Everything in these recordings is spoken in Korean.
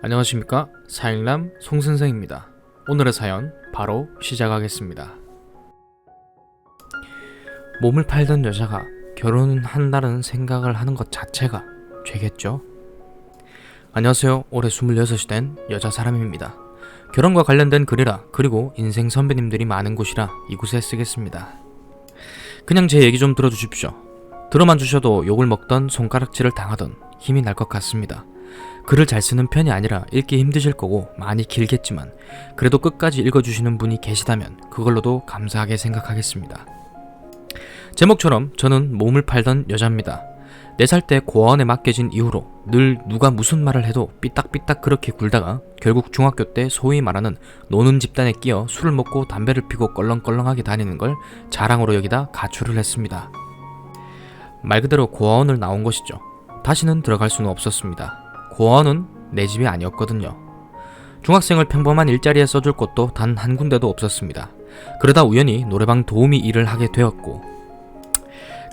안녕하십니까, 사일남 송선생입니다. 오늘의 사연 바로 시작하겠습니다. 몸을 팔던 여자가 결혼한다는 생각을 하는 것 자체가 죄겠죠? 안녕하세요. 올해 26이 된 여자 사람입니다. 결혼과 관련된 글이라, 그리고 인생 선배님들이 많은 곳이라 이곳에 쓰겠습니다. 그냥 제 얘기 좀 들어주십시오. 들어만 주셔도 욕을 먹던 손가락질을 당하던 힘이 날 것 같습니다. 글을 잘 쓰는 편이 아니라 읽기 힘드실 거고 많이 길겠지만 그래도 끝까지 읽어주시는 분이 계시다면 그걸로도 감사하게 생각하겠습니다. 제목처럼 저는 몸을 팔던 여자입니다. 4살 때 고아원에 맡겨진 이후로 늘 누가 무슨 말을 해도 삐딱삐딱 그렇게 굴다가 결국 중학교 때 소위 말하는 노는 집단에 끼어 술을 먹고 담배를 피고 껄렁껄렁하게 다니는 걸 자랑으로 여기다 가출을 했습니다. 말 그대로 고아원을 나온 것이죠. 다시는 들어갈 수는 없었습니다. 고아원은 내 집이 아니었거든요. 중학생을 평범한 일자리에 써줄 곳도 단 한 군데도 없었습니다. 그러다 우연히 노래방 도우미 일을 하게 되었고,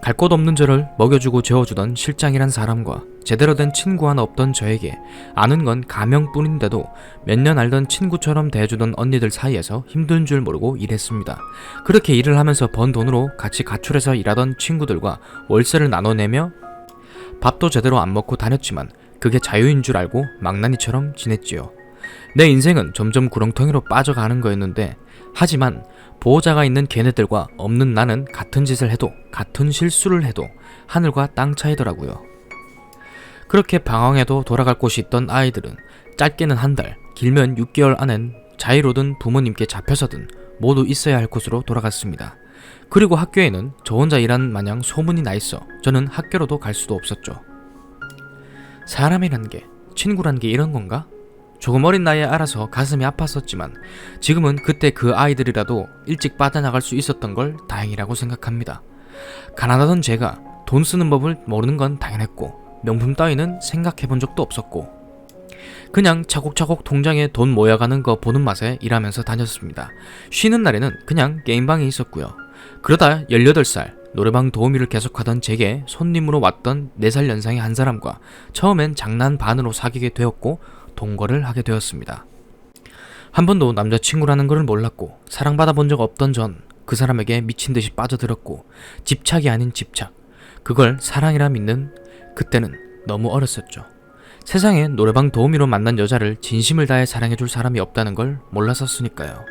갈 곳 없는 저를 먹여주고 재워주던 실장이란 사람과 제대로 된 친구 하나 없던 저에게 아는 건 가명뿐인데도 몇 년 알던 친구처럼 대해주던 언니들 사이에서 힘든 줄 모르고 일했습니다. 그렇게 일을 하면서 번 돈으로 같이 가출해서 일하던 친구들과 월세를 나눠내며 밥도 제대로 안 먹고 다녔지만 그게 자유인 줄 알고 망나니처럼 지냈지요. 내 인생은 점점 구렁텅이로 빠져가는 거였는데, 하지만 보호자가 있는 걔네들과 없는 나는 같은 짓을 해도, 같은 실수를 해도 하늘과 땅 차이더라고요. 그렇게 방황해도 돌아갈 곳이 있던 아이들은 짧게는 한 달, 길면 6개월 안엔 자유로든 부모님께 잡혀서든 모두 있어야 할 곳으로 돌아갔습니다. 그리고 학교에는 저 혼자 일한 마냥 소문이 나 있어 저는 학교로도 갈 수도 없었죠. 사람이란 게, 친구란 게 이런 건가? 조금 어린 나이에 알아서 가슴이 아팠었지만 지금은 그때 그 아이들이라도 일찍 빠져나갈 수 있었던 걸 다행이라고 생각합니다. 가난하던 제가 돈 쓰는 법을 모르는 건 당연했고 명품 따위는 생각해본 적도 없었고 그냥 차곡차곡 통장에 돈 모여가는 거 보는 맛에 일하면서 다녔습니다. 쉬는 날에는 그냥 게임방에 있었고요. 그러다 18살 노래방 도우미를 계속하던 제게 손님으로 왔던 4살 연상의 한 사람과 처음엔 장난 반으로 사귀게 되었고 동거를 하게 되었습니다. 한 번도 남자친구라는 걸 몰랐고 사랑받아 본 적 없던 전 그 사람에게 미친 듯이 빠져들었고, 집착이 아닌 집착, 그걸 사랑이라 믿는 그때는 너무 어렸었죠. 세상에 노래방 도우미로 만난 여자를 진심을 다해 사랑해줄 사람이 없다는 걸 몰랐었으니까요.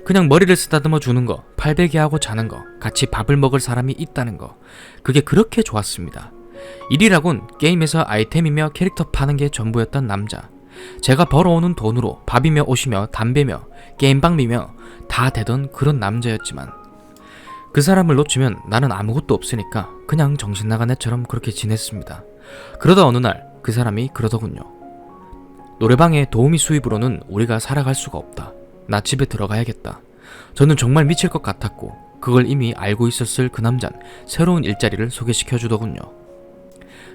그냥 머리를 쓰다듬어 주는 거, 팔베개하고 자는 거, 같이 밥을 먹을 사람이 있다는 거, 그게 그렇게 좋았습니다. 일이라곤 게임에서 아이템이며 캐릭터 파는 게 전부였던 남자. 제가 벌어오는 돈으로 밥이며 옷이며 담배며 게임방비며 다 되던 그런 남자였지만 그 사람을 놓치면 나는 아무것도 없으니까 그냥 정신나간 애처럼 그렇게 지냈습니다. 그러다 어느 날 그 사람이 그러더군요. 노래방의 도우미 수입으로는 우리가 살아갈 수가 없다. 나 집에 들어가야겠다. 저는 정말 미칠 것 같았고 그걸 이미 알고 있었을 그 남잔 새로운 일자리를 소개시켜 주더군요.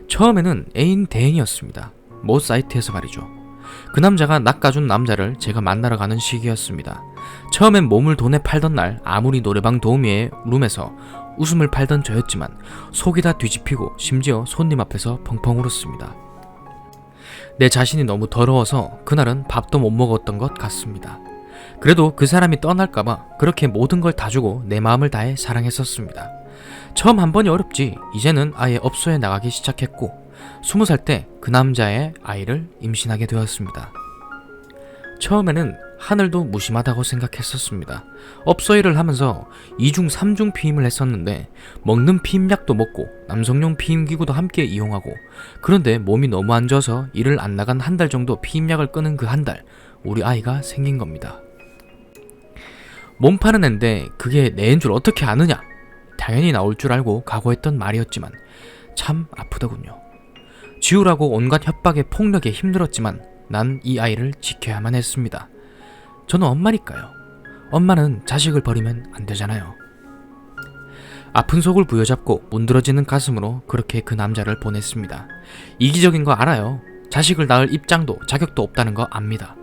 처음에는 애인 대행이었습니다. 모 사이트에서 말이죠. 그 남자가 낚아준 남자를 제가 만나러 가는 시기였습니다. 처음엔 몸을 돈에 팔던 날 아무리 노래방 도우미의 룸에서 웃음을 팔던 저였지만 속이 다 뒤집히고 심지어 손님 앞에서 펑펑 울었습니다. 내 자신이 너무 더러워서 그날은 밥도 못 먹었던 것 같습니다. 그래도 그 사람이 떠날까봐 그렇게 모든 걸 다 주고 내 마음을 다해 사랑했었습니다. 처음 한 번이 어렵지 이제는 아예 업소에 나가기 시작했고 20살 때 그 남자의 아이를 임신하게 되었습니다. 처음에는 하늘도 무심하다고 생각했었습니다. 업소 일을 하면서 2중 3중 피임을 했었는데 먹는 피임약도 먹고 남성용 피임기구도 함께 이용하고, 그런데 몸이 너무 안 좋아서 일을 안 나간 한 달 정도 피임약을 끄는 그 한 달 우리 아이가 생긴 겁니다. 몸 파는 앤데 그게 내 애인 줄 어떻게 아느냐? 당연히 나올 줄 알고 각오했던 말이었지만 참 아프더군요. 지우라고 온갖 협박에 폭력에 힘들었지만 난 이 아이를 지켜야만 했습니다. 저는 엄마니까요. 엄마는 자식을 버리면 안 되잖아요. 아픈 속을 부여잡고 문드러지는 가슴으로 그렇게 그 남자를 보냈습니다. 이기적인 거 알아요. 자식을 낳을 입장도 자격도 없다는 거 압니다.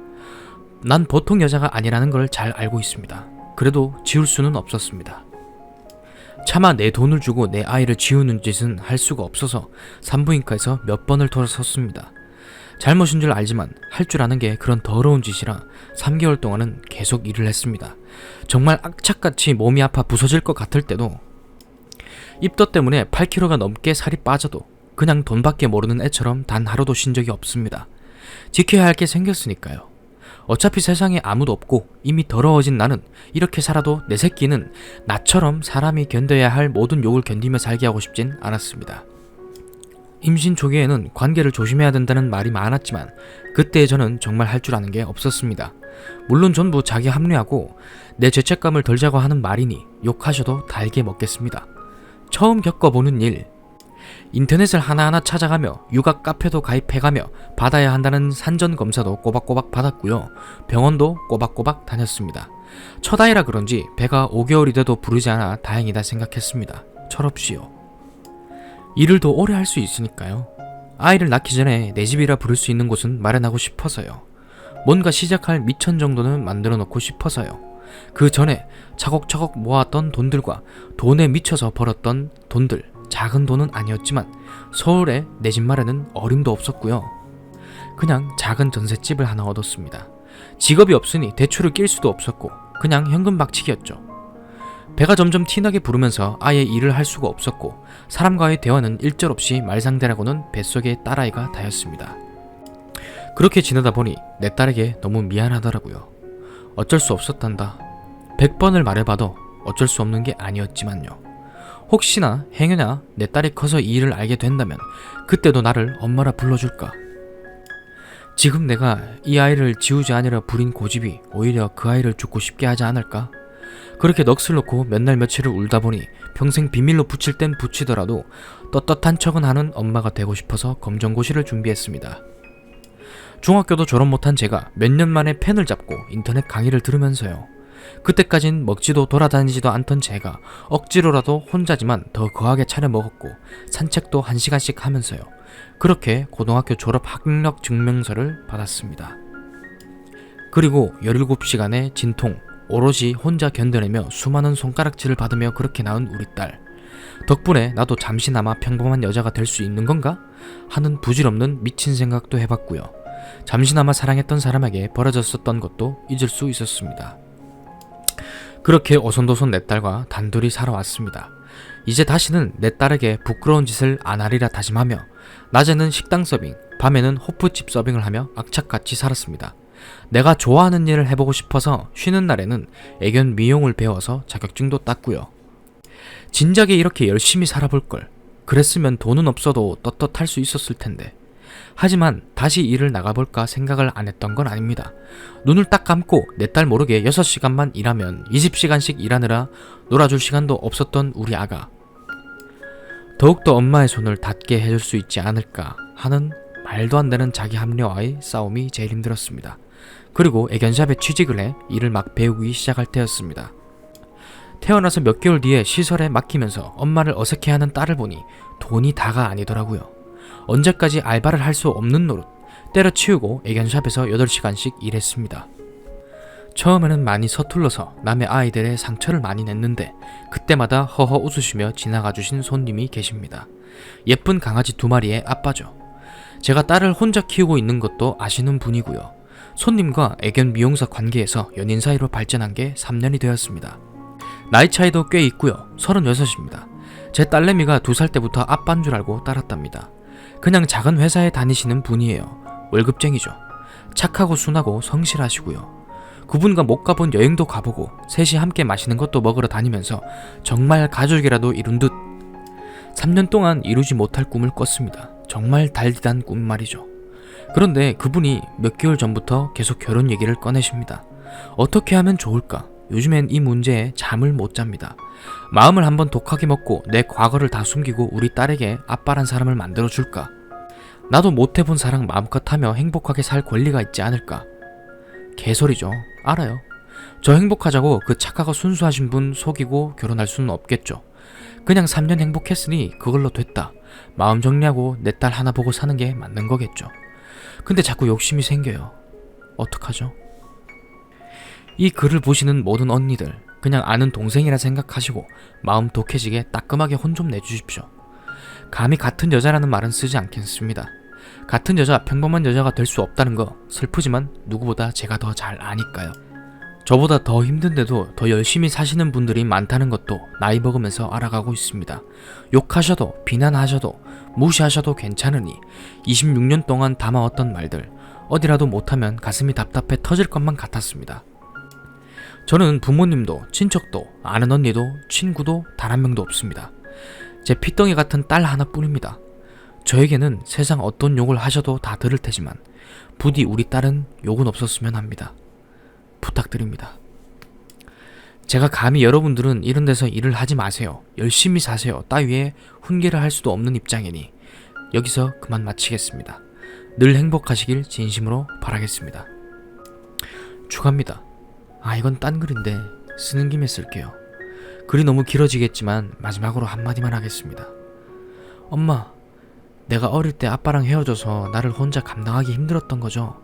난 보통 여자가 아니라는 걸 잘 알고 있습니다. 그래도 지울 수는 없었습니다. 차마 내 돈을 주고 내 아이를 지우는 짓은 할 수가 없어서 산부인과에서 몇 번을 돌아섰습니다. 잘못인 줄 알지만 할 줄 아는 게 그런 더러운 짓이라 3개월 동안은 계속 일을 했습니다. 정말 악착같이 몸이 아파 부서질 것 같을 때도 입덧 때문에 8kg가 넘게 살이 빠져도 그냥 돈밖에 모르는 애처럼 단 하루도 쉰 적이 없습니다. 지켜야 할 게 생겼으니까요. 어차피 세상에 아무도 없고 이미 더러워진 나는 이렇게 살아도 내 새끼는 나처럼 사람이 견뎌야 할 모든 욕을 견디며 살게 하고 싶진 않았습니다. 임신 초기에는 관계를 조심해야 된다는 말이 많았지만 그때 저는 정말 할 줄 아는 게 없었습니다. 물론 전부 자기 합리화고 내 죄책감을 덜자고 하는 말이니 욕하셔도 달게 먹겠습니다. 처음 겪어보는 일, 인터넷을 하나하나 찾아가며 육아 카페도 가입해가며 받아야 한다는 산전 검사도 꼬박꼬박 받았고요. 병원도 꼬박꼬박 다녔습니다. 첫 아이라 그런지 배가 5개월이 돼도 부르지 않아 다행이다 생각했습니다. 철없이요. 일을 더 오래 할 수 있으니까요. 아이를 낳기 전에 내 집이라 부를 수 있는 곳은 마련하고 싶어서요. 뭔가 시작할 미천 정도는 만들어 놓고 싶어서요. 그 전에 차곡차곡 모았던 돈들과 돈에 미쳐서 벌었던 돈들, 작은 돈은 아니었지만 서울에 내 집 마련은 어림도 없었고요. 그냥 작은 전셋집을 하나 얻었습니다. 직업이 없으니 대출을 낄 수도 없었고 그냥 현금 박치기였죠. 배가 점점 티나게 부르면서 아예 일을 할 수가 없었고 사람과의 대화는 일절없이 말상대라고는 뱃속의 딸아이가 다였습니다. 그렇게 지내다 보니 내 딸에게 너무 미안하더라고요. 어쩔 수 없었단다. 100번을 말해봐도 어쩔 수 없는 게 아니었지만요. 혹시나 행여나 내 딸이 커서 이 일을 알게 된다면 그때도 나를 엄마라 불러줄까? 지금 내가 이 아이를 지우지 않으려 부린 고집이 오히려 그 아이를 죽고 싶게 하지 않을까? 그렇게 넋을 놓고 몇 날 며칠을 울다 보니 평생 비밀로 붙일 땐 붙이더라도 떳떳한 척은 하는 엄마가 되고 싶어서 검정고시를 준비했습니다. 중학교도 졸업 못한 제가 몇 년 만에 펜을 잡고 인터넷 강의를 들으면서요. 그때까진 먹지도 돌아다니지도 않던 제가 억지로라도 혼자지만 더 거하게 차려 먹었고 산책도 1시간씩 하면서요. 그렇게 고등학교 졸업 학력 증명서를 받았습니다. 그리고 17시간의 진통, 오롯이 혼자 견뎌내며 수많은 손가락질을 받으며 그렇게 낳은 우리 딸. 덕분에 나도 잠시나마 평범한 여자가 될 수 있는 건가? 하는 부질없는 미친 생각도 해봤고요. 잠시나마 사랑했던 사람에게 벌어졌었던 것도 잊을 수 있었습니다. 그렇게 오손도손 내 딸과 단둘이 살아왔습니다. 이제 다시는 내 딸에게 부끄러운 짓을 안 하리라 다짐하며 낮에는 식당 서빙, 밤에는 호프집 서빙을 하며 악착같이 살았습니다. 내가 좋아하는 일을 해보고 싶어서 쉬는 날에는 애견 미용을 배워서 자격증도 땄고요. 진작에 이렇게 열심히 살아볼걸. 그랬으면 돈은 없어도 떳떳할 수 있었을 텐데. 하지만 다시 일을 나가볼까 생각을 안 했던 건 아닙니다. 눈을 딱 감고 내 딸 모르게 6시간만 일하면 20시간씩 일하느라 놀아줄 시간도 없었던 우리 아가. 더욱더 엄마의 손을 닿게 해줄 수 있지 않을까 하는 말도 안 되는 자기 합리화의 싸움이 제일 힘들었습니다. 그리고 애견샵에 취직을 해 일을 막 배우기 시작할 때였습니다. 태어나서 몇 개월 뒤에 시설에 맡기면서 엄마를 어색해하는 딸을 보니 돈이 다가 아니더라고요. 언제까지 알바를 할 수 없는 노릇, 때려치우고 애견샵에서 8시간씩 일했습니다. 처음에는 많이 서툴러서 남의 아이들의 상처를 많이 냈는데 그때마다 허허 웃으시며 지나가주신 손님이 계십니다. 예쁜 강아지 2마리의 아빠죠. 제가 딸을 혼자 키우고 있는 것도 아시는 분이고요. 손님과 애견 미용사 관계에서 연인 사이로 발전한 게 3년이 되었습니다. 나이 차이도 꽤 있고요. 36입니다. 제 딸내미가 2살 때부터 아빠인 줄 알고 따랐답니다. 그냥 작은 회사에 다니시는 분이에요. 월급쟁이죠. 착하고 순하고 성실하시고요. 그분과 못 가본 여행도 가보고 셋이 함께 맛있는 것도 먹으러 다니면서 정말 가족이라도 이룬 듯 3년 동안 이루지 못할 꿈을 꿨습니다. 정말 달디단 꿈 말이죠. 그런데 그분이 몇 개월 전부터 계속 결혼 얘기를 꺼내십니다. 어떻게 하면 좋을까? 요즘엔 이 문제에 잠을 못 잡니다. 마음을 한번 독하게 먹고 내 과거를 다 숨기고 우리 딸에게 아빠란 사람을 만들어줄까? 나도 못해본 사랑 마음껏 하며 행복하게 살 권리가 있지 않을까? 개소리죠. 알아요. 저 행복하자고 그 착하고 순수하신 분 속이고 결혼할 수는 없겠죠. 그냥 3년 행복했으니 그걸로 됐다. 마음 정리하고 내 딸 하나 보고 사는 게 맞는 거겠죠. 근데 자꾸 욕심이 생겨요. 어떡하죠? 이 글을 보시는 모든 언니들, 그냥 아는 동생이라 생각하시고 마음 독해지게 따끔하게 혼 좀 내주십시오. 감히 같은 여자라는 말은 쓰지 않겠습니다. 같은 여자, 평범한 여자가 될 수 없다는 거 슬프지만 누구보다 제가 더 잘 아니까요. 저보다 더 힘든데도 더 열심히 사시는 분들이 많다는 것도 나이 먹으면서 알아가고 있습니다. 욕하셔도 비난하셔도 무시하셔도 괜찮으니 26년 동안 담아왔던 말들 어디라도 못하면 가슴이 답답해 터질 것만 같았습니다. 저는 부모님도 친척도 아는 언니도 친구도 단 한 명도 없습니다. 제 피덩이 같은 딸 하나뿐입니다. 저에게는 세상 어떤 욕을 하셔도 다 들을 테지만 부디 우리 딸은 욕은 없었으면 합니다. 부탁드립니다. 제가 감히 여러분들은 이런 데서 일을 하지 마세요, 열심히 사세요 따위에 훈계를 할 수도 없는 입장이니 여기서 그만 마치겠습니다. 늘 행복하시길 진심으로 바라겠습니다. 축하합니다. 이건 딴 글인데 쓰는 김에 쓸게요. 글이 너무 길어지겠지만 마지막으로 한마디만 하겠습니다. 엄마, 내가 어릴 때 아빠랑 헤어져서 나를 혼자 감당하기 힘들었던 거죠?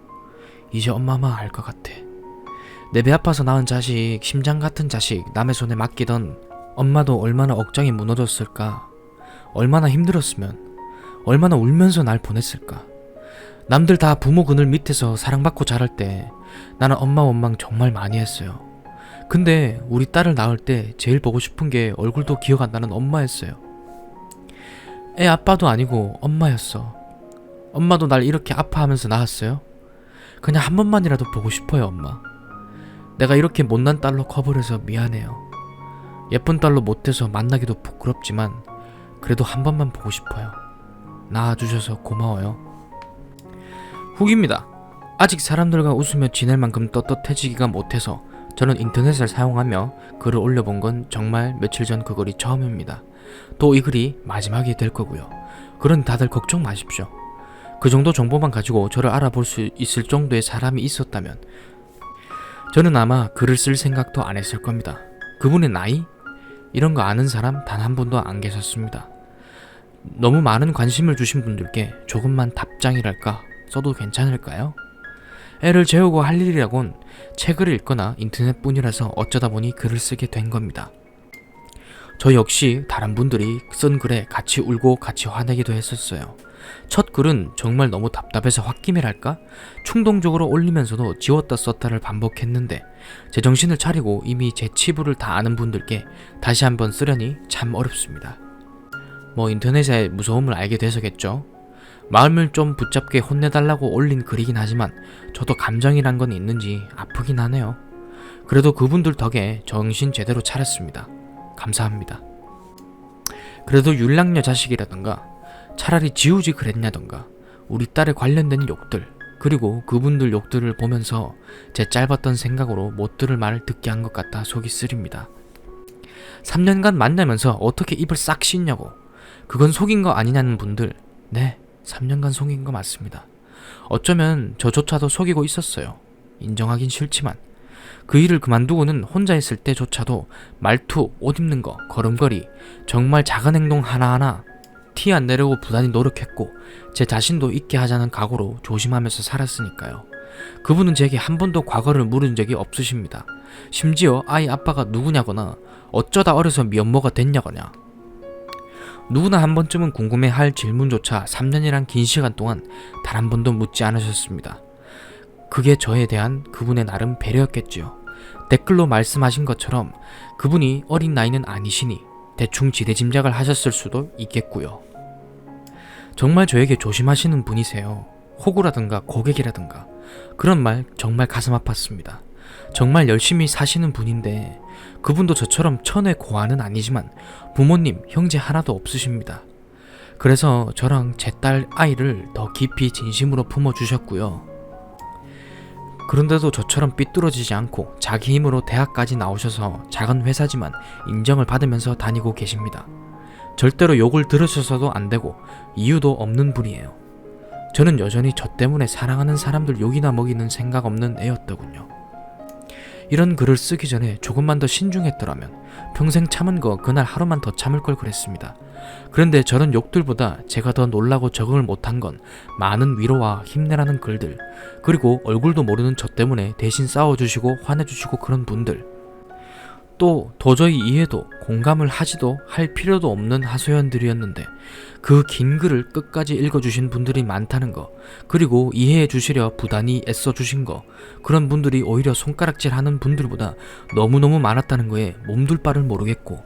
이제 엄마만 알 것 같아. 내 배 아파서 낳은 자식, 심장 같은 자식 남의 손에 맡기던 엄마도 얼마나 억장이 무너졌을까. 얼마나 힘들었으면, 얼마나 울면서 날 보냈을까. 남들 다 부모 그늘 밑에서 사랑받고 자랄 때 나는 엄마 원망 정말 많이 했어요. 근데 우리 딸을 낳을 때 제일 보고 싶은 게 얼굴도 기억 안 나는 엄마였어요. 애 아빠도 아니고 엄마였어. 엄마도 날 이렇게 아파하면서 낳았어요. 그냥 한 번만이라도 보고 싶어요, 엄마. 내가 이렇게 못난 딸로 커버려서 미안해요. 예쁜 딸로 못돼서 만나기도 부끄럽지만 그래도 한 번만 보고 싶어요. 낳아주셔서 고마워요. 후기입니다. 아직 사람들과 웃으며 지낼 만큼 떳떳해지기가 못해서 저는 인터넷을 사용하며 글을 올려본 건 정말 며칠 전 그 글이 처음입니다. 또 이 글이 마지막이 될 거고요. 그런 다들 걱정 마십시오. 그 정도 정보만 가지고 저를 알아볼 수 있을 정도의 사람이 있었다면 저는 아마 글을 쓸 생각도 안 했을 겁니다. 그분의 나이? 이런 거 아는 사람 단 한 분도 안 계셨습니다. 너무 많은 관심을 주신 분들께 조금만 답장이랄까 써도 괜찮을까요? 애를 재우고 할 일이라곤 책을 읽거나 인터넷뿐이라서 어쩌다 보니 글을 쓰게 된 겁니다. 저 역시 다른 분들이 쓴 글에 같이 울고 같이 화내기도 했었어요. 첫 글은 정말 너무 답답해서 홧김이랄까? 충동적으로 올리면서도 지웠다 썼다를 반복했는데 제정신을 차리고 이미 제 치부를 다 아는 분들께 다시 한번 쓰려니 참 어렵습니다. 인터넷의 무서움을 알게 돼서겠죠? 마음을 좀 붙잡게 혼내달라고 올린 글이긴 하지만 저도 감정이란 건 있는지 아프긴 하네요. 그래도 그분들 덕에 정신 제대로 차렸습니다. 감사합니다. 그래도 율랑녀 자식이라던가 차라리 지우지 그랬냐던가 우리 딸에 관련된 욕들 그리고 그분들 욕들을 보면서 제 짧았던 생각으로 못 들을 말을 듣게 한 것 같아 속이 쓰립니다. 3년간 만나면서 어떻게 입을 싹 씻냐고 그건 속인 거 아니냐는 분들 네 3년간 속인 거 맞습니다. 어쩌면 저조차도 속이고 있었어요. 인정하긴 싫지만 그 일을 그만두고는 혼자 있을 때조차도 말투, 옷 입는 거, 걸음걸이 정말 작은 행동 하나하나 티 안 내려고 부단히 노력했고 제 자신도 잊게 하자는 각오로 조심하면서 살았으니까요. 그분은 제게 한 번도 과거를 물은 적이 없으십니다. 심지어 아이 아빠가 누구냐거나 어쩌다 어려서 미혼모가 됐냐거나 누구나 한 번쯤은 궁금해할 질문조차 3년이란 긴 시간 동안 단 한 번도 묻지 않으셨습니다. 그게 저에 대한 그분의 나름 배려였겠지요. 댓글로 말씀하신 것처럼 그분이 어린 나이는 아니시니 대충 지레짐작을 하셨을 수도 있겠고요. 정말 저에게 조심하시는 분이세요. 호구라든가 고객이라든가 그런 말 정말 가슴 아팠습니다. 정말 열심히 사시는 분인데 그분도 저처럼 천의 고아는 아니지만 부모님, 형제 하나도 없으십니다. 그래서 저랑 제 딸 아이를 더 깊이 진심으로 품어주셨고요. 그런데도 저처럼 삐뚤어지지 않고 자기 힘으로 대학까지 나오셔서 작은 회사지만 인정을 받으면서 다니고 계십니다. 절대로 욕을 들으셔서도 안 되고 이유도 없는 분이에요. 저는 여전히 저 때문에 사랑하는 사람들 욕이나 먹이는 생각 없는 애였더군요. 이런 글을 쓰기 전에 조금만 더 신중했더라면 평생 참은 거 그날 하루만 더 참을 걸 그랬습니다. 그런데 저런 욕들보다 제가 더 놀라고 적응을 못한 건 많은 위로와 힘내라는 글들 그리고 얼굴도 모르는 저 때문에 대신 싸워주시고 화내주시고 그런 분들 또 도저히 이해도 공감을 하지도 할 필요도 없는 하소연들이었는데 그 긴 글을 끝까지 읽어주신 분들이 많다는 거, 그리고 이해해 주시려 부단히 애써 주신 거, 그런 분들이 오히려 손가락질 하는 분들보다 너무너무 많았다는 거에 몸둘 바를 모르겠고,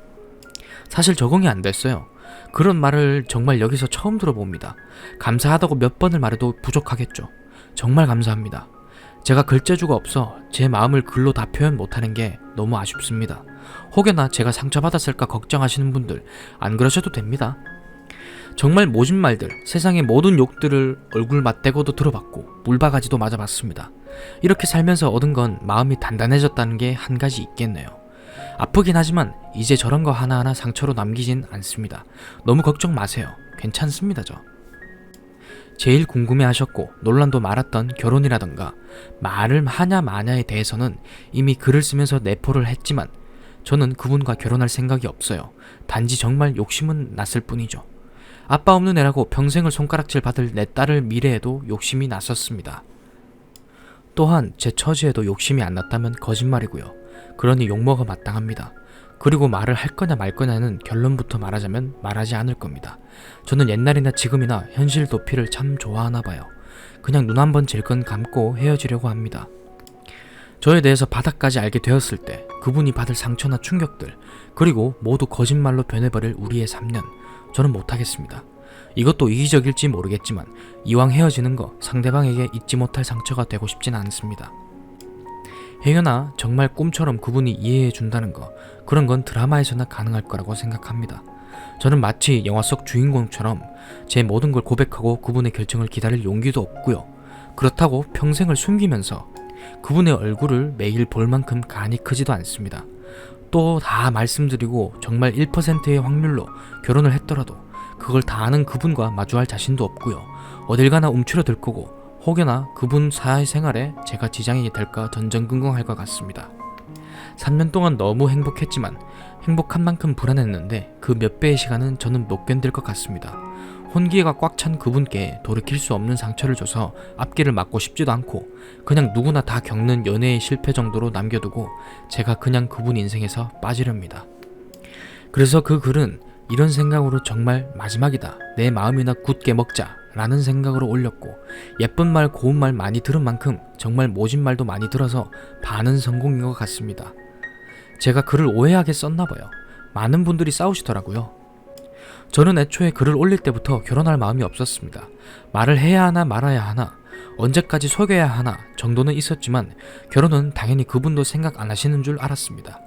사실 적응이 안 됐어요. 그런 말을 정말 여기서 처음 들어봅니다. 감사하다고 몇 번을 말해도 부족하겠죠. 정말 감사합니다. 제가 글재주가 없어 제 마음을 글로 다 표현 못하는 게 너무 아쉽습니다. 혹여나 제가 상처받았을까 걱정하시는 분들 안 그러셔도 됩니다. 정말 모진 말들, 세상의 모든 욕들을 얼굴 맞대고도 들어봤고 물바가지도 맞아봤습니다. 이렇게 살면서 얻은 건 마음이 단단해졌다는 게 한 가지 있겠네요. 아프긴 하지만 이제 저런 거 하나하나 상처로 남기진 않습니다. 너무 걱정 마세요. 괜찮습니다. 저 제일 궁금해하셨고 논란도 많았던 결혼이라던가 말을 하냐 마냐에 대해서는 이미 글을 쓰면서 내포를 했지만 저는 그분과 결혼할 생각이 없어요. 단지 정말 욕심은 났을 뿐이죠. 아빠 없는 애라고 평생을 손가락질 받을 내 딸을 미래에도 욕심이 났었습니다. 또한 제 처지에도 욕심이 안 났다면 거짓말이고요. 그러니 욕먹어 마땅합니다. 그리고 말을 할 거냐 말 거냐는 결론부터 말하자면 말하지 않을 겁니다. 저는 옛날이나 지금이나 현실 도피를 참 좋아하나 봐요. 그냥 눈 한번 질끈 감고 헤어지려고 합니다. 저에 대해서 바닥까지 알게 되었을 때 그분이 받을 상처나 충격들, 그리고 모두 거짓말로 변해버릴 우리의 3년, 저는 못하겠습니다. 이것도 이기적일지 모르겠지만 이왕 헤어지는 거 상대방에게 잊지 못할 상처가 되고 싶진 않습니다. 행여나 정말 꿈처럼 그분이 이해해 준다는 거, 그런 건 드라마에서나 가능할 거라고 생각합니다. 저는 마치 영화 속 주인공처럼 제 모든 걸 고백하고 그분의 결정을 기다릴 용기도 없고요. 그렇다고 평생을 숨기면서 그분의 얼굴을 매일 볼 만큼 간이 크지도 않습니다. 또 다 말씀드리고 정말 1%의 확률로 결혼을 했더라도 그걸 다 아는 그분과 마주할 자신도 없고요. 어딜 가나 움츠러들 거고 혹여나 그분 사회생활에 제가 지장이 될까 전전긍긍할 것 같습니다. 3년 동안 너무 행복했지만 행복한 만큼 불안했는데 그 몇 배의 시간은 저는 못 견딜 것 같습니다. 혼기가 꽉 찬 그분께 돌이킬 수 없는 상처를 줘서 앞길을 막고 싶지도 않고 그냥 누구나 다 겪는 연애의 실패 정도로 남겨두고 제가 그냥 그분 인생에서 빠지렵니다. 그래서 그 글은 이런 생각으로 정말 마지막이다, 내 마음이나 굳게 먹자 라는 생각으로 올렸고, 예쁜 말 고운 말 많이 들은 만큼 정말 모진 말도 많이 들어서 반은 성공인 것 같습니다. 제가 글을 오해하게 썼나봐요. 많은 분들이 싸우시더라고요. 저는 애초에 글을 올릴 때부터 결혼할 마음이 없었습니다. 말을 해야 하나 말아야 하나, 언제까지 속여야 하나 정도는 있었지만 결혼은 당연히 그분도 생각 안 하시는 줄 알았습니다.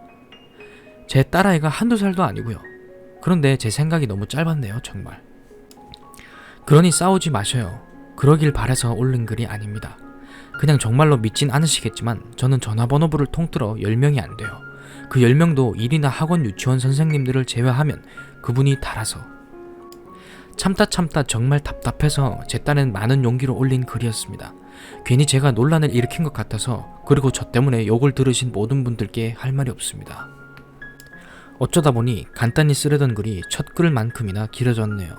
제 딸아이가 한두 살도 아니고요. 그런데 제 생각이 너무 짧았네요, 정말. 그러니 싸우지 마셔요. 그러길 바라서 올린 글이 아닙니다. 그냥 정말로 믿진 않으시겠지만 저는 전화번호부를 통틀어 10명이 안 돼요. 그 10명도 일이나 학원 유치원 선생님들을 제외하면 그분이 달아서. 참다 정말 답답해서 제 딴엔 많은 용기로 올린 글이었습니다. 괜히 제가 논란을 일으킨 것 같아서, 그리고 저 때문에 욕을 들으신 모든 분들께 할 말이 없습니다. 어쩌다 보니 간단히 쓰려던 글이 첫 글만큼이나 길어졌네요.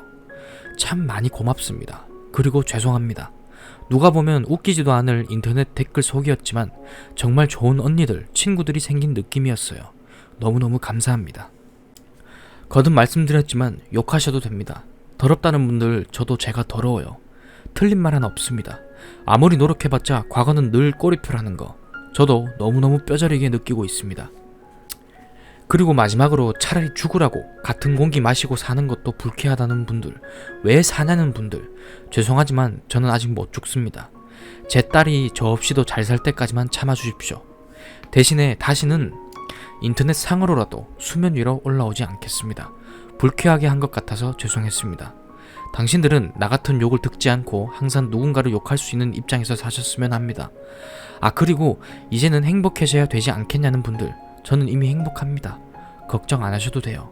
참 많이 고맙습니다. 그리고 죄송합니다. 누가 보면 웃기지도 않을 인터넷 댓글 속이었지만 정말 좋은 언니들, 친구들이 생긴 느낌이었어요. 너무너무 감사합니다. 거듭 말씀드렸지만 욕하셔도 됩니다. 더럽다는 분들, 저도 제가 더러워요. 틀린 말 하나 없습니다. 아무리 노력해봤자 과거는 늘 꼬리표라는 거, 저도 너무너무 뼈저리게 느끼고 있습니다. 그리고 마지막으로 차라리 죽으라고 같은 공기 마시고 사는 것도 불쾌하다는 분들, 왜 사냐는 분들, 죄송하지만 저는 아직 못 죽습니다. 제 딸이 저 없이도 잘 살 때까지만 참아주십시오. 대신에 다시는 인터넷 상으로라도 수면 위로 올라오지 않겠습니다. 불쾌하게 한 것 같아서 죄송했습니다. 당신들은 나 같은 욕을 듣지 않고 항상 누군가를 욕할 수 있는 입장에서 사셨으면 합니다. 그리고 이제는 행복해져야 되지 않겠냐는 분들, 저는 이미 행복합니다. 걱정 안 하셔도 돼요.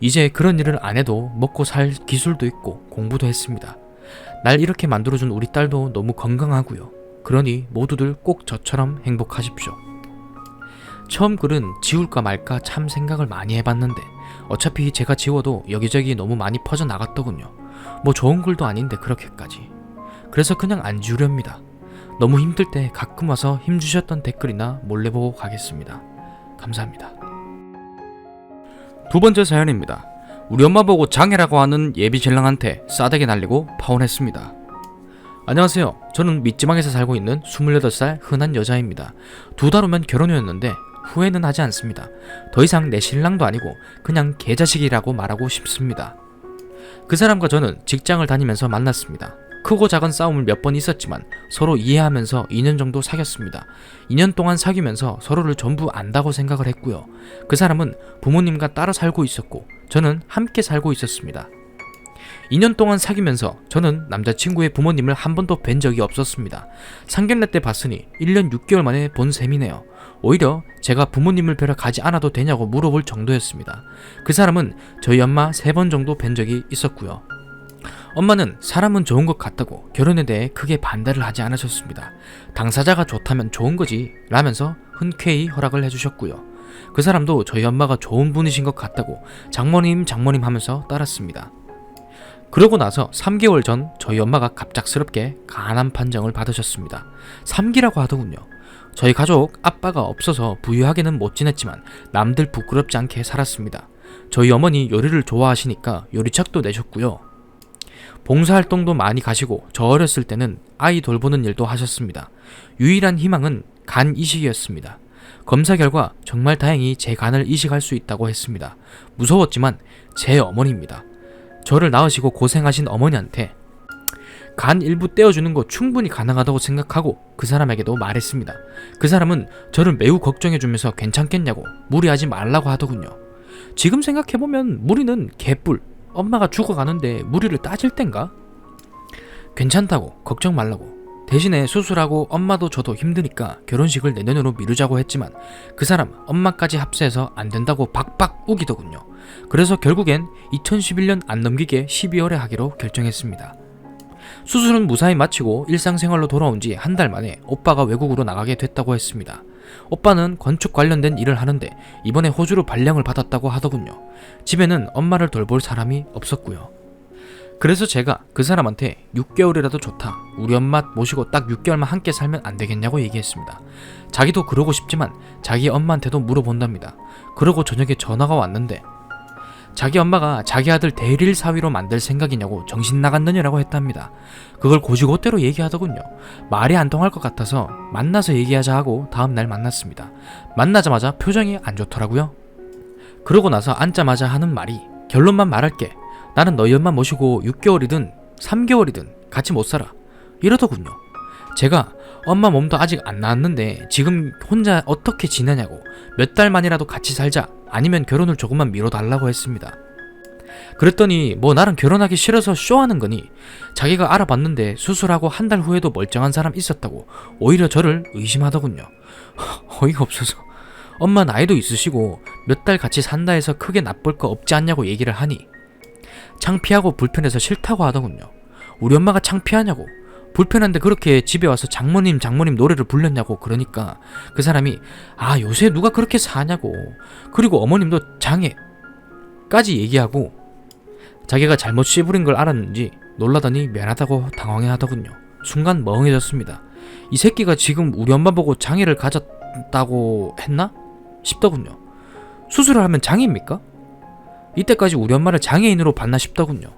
이제 그런 일을 안 해도 먹고 살 기술도 있고 공부도 했습니다. 날 이렇게 만들어준 우리 딸도 너무 건강하고요. 그러니 모두들 꼭 저처럼 행복하십시오. 처음 글은 지울까 말까 참 생각을 많이 해봤는데 어차피 제가 지워도 여기저기 너무 많이 퍼져나갔더군요. 뭐 좋은 글도 아닌데 그렇게까지. 그래서 그냥 안 지우렵니다. 너무 힘들 때 가끔 와서 힘주셨던 댓글이나 몰래 보고 가겠습니다. 감사합니다. 두 번째 사연입니다. 우리 엄마 보고 장애라고 하는 예비 신랑한테 싸대기 날리고 파혼했습니다. 안녕하세요. 저는 밑지방에서 살고 있는 28살 흔한 여자입니다. 2달 후면 결혼이었는데 후회는 하지 않습니다. 더 이상 내 신랑도 아니고 그냥 개자식이라고 말하고 싶습니다. 그 사람과 저는 직장을 다니면서 만났습니다. 크고 작은 싸움을 몇 번 있었지만 서로 이해하면서 2년 정도 사귀었습니다. 2년 동안 사귀면서 서로를 전부 안다고 생각을 했고요. 그 사람은 부모님과 따로 살고 있었고 저는 함께 살고 있었습니다. 2년 동안 사귀면서 저는 남자친구의 부모님을 한 번도 뵌 적이 없었습니다. 상견례 때 봤으니 1년 6개월 만에 본 셈이네요. 오히려 제가 부모님을 뵈러 가지 않아도 되냐고 물어볼 정도였습니다. 그 사람은 저희 엄마 3번 정도 뵌 적이 있었고요. 엄마는 사람은 좋은 것 같다고 결혼에 대해 크게 반대를 하지 않으셨습니다. 당사자가 좋다면 좋은 거지 라면서 흔쾌히 허락을 해주셨고요. 그 사람도 저희 엄마가 좋은 분이신 것 같다고 장모님 하면서 따랐습니다. 그러고 나서 3개월 전 저희 엄마가 갑작스럽게 간암 판정을 받으셨습니다. 3기라고 하더군요. 저희 가족 아빠가 없어서 부유하게는 못 지냈지만 남들 부끄럽지 않게 살았습니다. 저희 어머니 요리를 좋아하시니까 요리책도 내셨고요. 봉사활동도 많이 가시고 저 어렸을 때는 아이 돌보는 일도 하셨습니다. 유일한 희망은 간 이식이었습니다. 검사 결과 정말 다행히 제 간을 이식할 수 있다고 했습니다. 무서웠지만 제 어머니입니다. 저를 낳으시고 고생하신 어머니한테 간 일부 떼어주는 거 충분히 가능하다고 생각하고 그 사람에게도 말했습니다. 그 사람은 저를 매우 걱정해주면서 괜찮겠냐고 무리하지 말라고 하더군요. 지금 생각해보면 무리는 개뿔. 엄마가 죽어가는데 무리를 따질 땐가? 괜찮다고 걱정 말라고 대신에 수술하고 엄마도 저도 힘드니까 결혼식을 내년으로 미루자고 했지만 그 사람 엄마까지 합세해서 안 된다고 박박 우기더군요. 그래서 결국엔 2011년 안 넘기게 12월에 하기로 결정했습니다. 수술은 무사히 마치고 일상생활로 돌아온 지 한 달 만에 오빠가 외국으로 나가게 됐다고 했습니다. 오빠는 건축 관련된 일을 하는데 이번에 호주로 발령을 받았다고 하더군요. 집에는 엄마를 돌볼 사람이 없었고요. 그래서 제가 그 사람한테 6개월이라도 좋다. 우리 엄마 모시고 딱 6개월만 함께 살면 안 되겠냐고 얘기했습니다. 자기도 그러고 싶지만 자기 엄마한테도 물어본답니다. 그러고 저녁에 전화가 왔는데 자기 엄마가 자기 아들 대릴 사위로 만들 생각이냐고 정신 나갔느냐라고 했답니다. 그걸 고지고대로 얘기하더군요. 말이 안 통할 것 같아서 만나서 얘기하자 하고 다음날 만났습니다. 만나자마자 표정이 안 좋더라고요. 그러고 나서 앉자마자 하는 말이 결론만 말할게. 나는 너희 엄마 모시고 6개월이든 3개월이든 같이 못 살아. 이러더군요. 제가 엄마 몸도 아직 안 나았는데 지금 혼자 어떻게 지내냐고 몇 달만이라도 같이 살자 아니면 결혼을 조금만 미뤄달라고 했습니다. 그랬더니 뭐 나랑 결혼하기 싫어서 쇼하는 거니 자기가 알아봤는데 수술하고 한 달 후에도 멀쩡한 사람 있었다고 오히려 저를 의심하더군요. 어이가 없어서 엄마 나이도 있으시고 몇 달 같이 산다 해서 크게 나쁠 거 없지 않냐고 얘기를 하니 창피하고 불편해서 싫다고 하더군요. 우리 엄마가 창피하냐고 불편한데 그렇게 집에 와서 장모님 노래를 불렀냐고 그러니까 그 사람이 아 요새 누가 그렇게 사냐고 그리고 어머님도 장애까지 얘기하고 자기가 잘못 씨부린 걸 알았는지 놀라더니 미안하다고 당황해하더군요. 순간 멍해졌습니다. 이 새끼가 지금 우리 엄마 보고 장애를 가졌다고 했나? 싶더군요. 수술을 하면 장애입니까? 이때까지 우리 엄마를 장애인으로 봤나 싶더군요.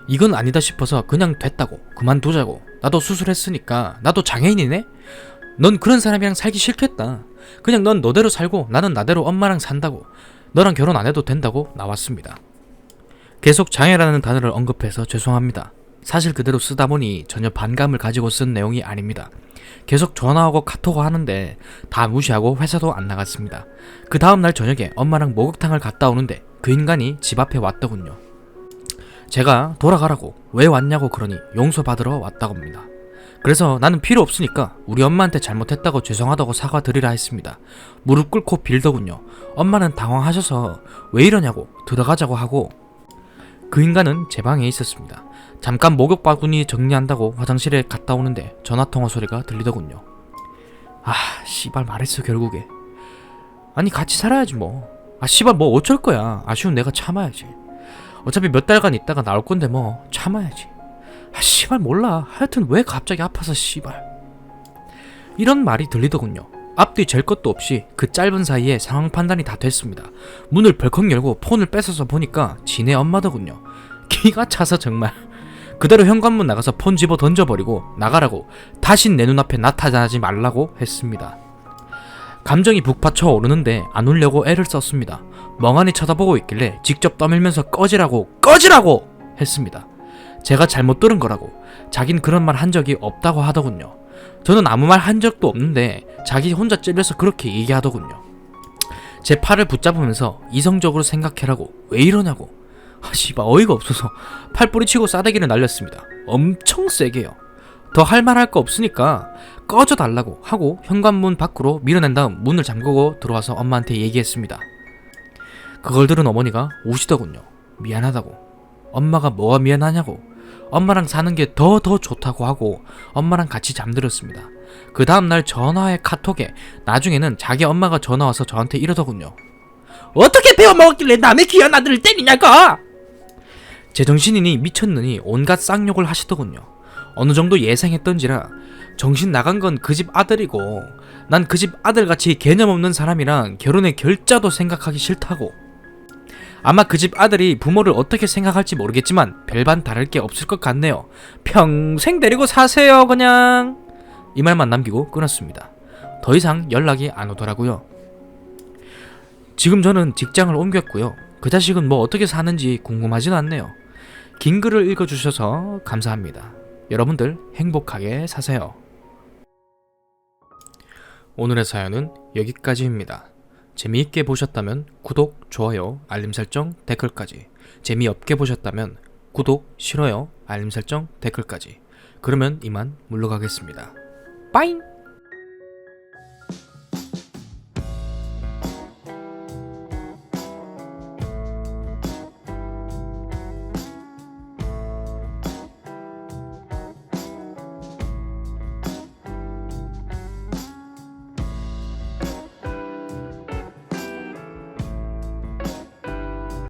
이건 아니다 싶어서 그냥 됐다고 그만두자고 나도 수술했으니까 나도 장애인이네? 넌 그런 사람이랑 살기 싫겠다. 그냥 넌 너대로 살고 나는 나대로 엄마랑 산다고 너랑 결혼 안 해도 된다고 나왔습니다. 계속 장애라는 단어를 언급해서 죄송합니다. 사실 그대로 쓰다 보니 전혀 반감을 가지고 쓴 내용이 아닙니다. 계속 전화하고 카톡을 하는데 다 무시하고 회사도 안 나갔습니다. 그 다음날 저녁에 엄마랑 목욕탕을 갔다 오는데 그 인간이 집 앞에 왔더군요. 제가 돌아가라고 왜 왔냐고 그러니 용서받으러 왔다고 합니다. 그래서 나는 필요 없으니까 우리 엄마한테 잘못했다고 죄송하다고 사과드리라 했습니다. 무릎 꿇고 빌더군요. 엄마는 당황하셔서 왜 이러냐고 들어가자고 하고 그 인간은 제 방에 있었습니다. 잠깐 목욕 바구니 정리한다고 화장실에 갔다 오는데 전화통화 소리가 들리더군요. 아 씨발 말했어 결국에. 아니 같이 살아야지 뭐. 아 씨발 뭐 어쩔 거야. 아쉬운 내가 참아야지. 어차피 몇 달간 있다가 나올 건데 뭐 참아야지. 아 씨발 몰라. 하여튼 왜 갑자기 아파서 씨발. 이런 말이 들리더군요. 앞뒤 잴 것도 없이 그 짧은 사이에 상황 판단이 다 됐습니다. 문을 벌컥 열고 폰을 뺏어서 보니까 지네 엄마더군요. 기가 차서 정말. 그대로 현관문 나가서 폰 집어 던져버리고 나가라고, 다신 내 눈앞에 나타나지 말라고 했습니다. 감정이 북받쳐 오르는데 안 울려고 애를 썼습니다. 멍하니 쳐다보고 있길래 직접 떠밀면서 꺼지라고 했습니다. 제가 잘못 들은 거라고, 자긴 그런 말 한 적이 없다고 하더군요. 저는 아무 말 한 적도 없는데 자기 혼자 찔려서 그렇게 얘기하더군요. 제 팔을 붙잡으면서 이성적으로 생각해라고, 왜 이러냐고. 씨발 어이가 없어서 팔뿌리 치고 싸대기를 날렸습니다. 엄청 세게요. 더 할 말 할 거 없으니까 꺼져달라고 하고 현관문 밖으로 밀어낸 다음 문을 잠그고 들어와서 엄마한테 얘기했습니다. 그걸 들은 어머니가 우시더군요. 미안하다고. 엄마가 뭐가 미안하냐고. 엄마랑 사는 게 더 좋다고 하고 엄마랑 같이 잠들었습니다. 그 다음날 전화에 카톡에 나중에는 자기 엄마가 전화와서 저한테 이러더군요. 어떻게 배워먹었길래 남의 귀한 아들을 때리냐고! 제정신이니 미쳤느니 온갖 쌍욕을 하시더군요. 어느 정도 예상했던지라 정신 나간 건 그 집 아들이고 난 그 집 아들같이 개념 없는 사람이랑 결혼의 결자도 생각하기 싫다고. 아마 그 집 아들이 부모를 어떻게 생각할지 모르겠지만 별반 다를 게 없을 것 같네요. 평생 데리고 사세요 그냥. 이 말만 남기고 끊었습니다. 더 이상 연락이 안 오더라고요. 지금 저는 직장을 옮겼고요. 그 자식은 뭐 어떻게 사는지 궁금하진 않네요. 긴 글을 읽어주셔서 감사합니다. 여러분들 행복하게 사세요. 오늘의 사연은 여기까지입니다. 재미있게 보셨다면 구독, 좋아요, 알림 설정, 댓글까지. 재미없게 보셨다면 구독, 싫어요, 알림 설정, 댓글까지. 그러면 이만 물러가겠습니다. 빠잉!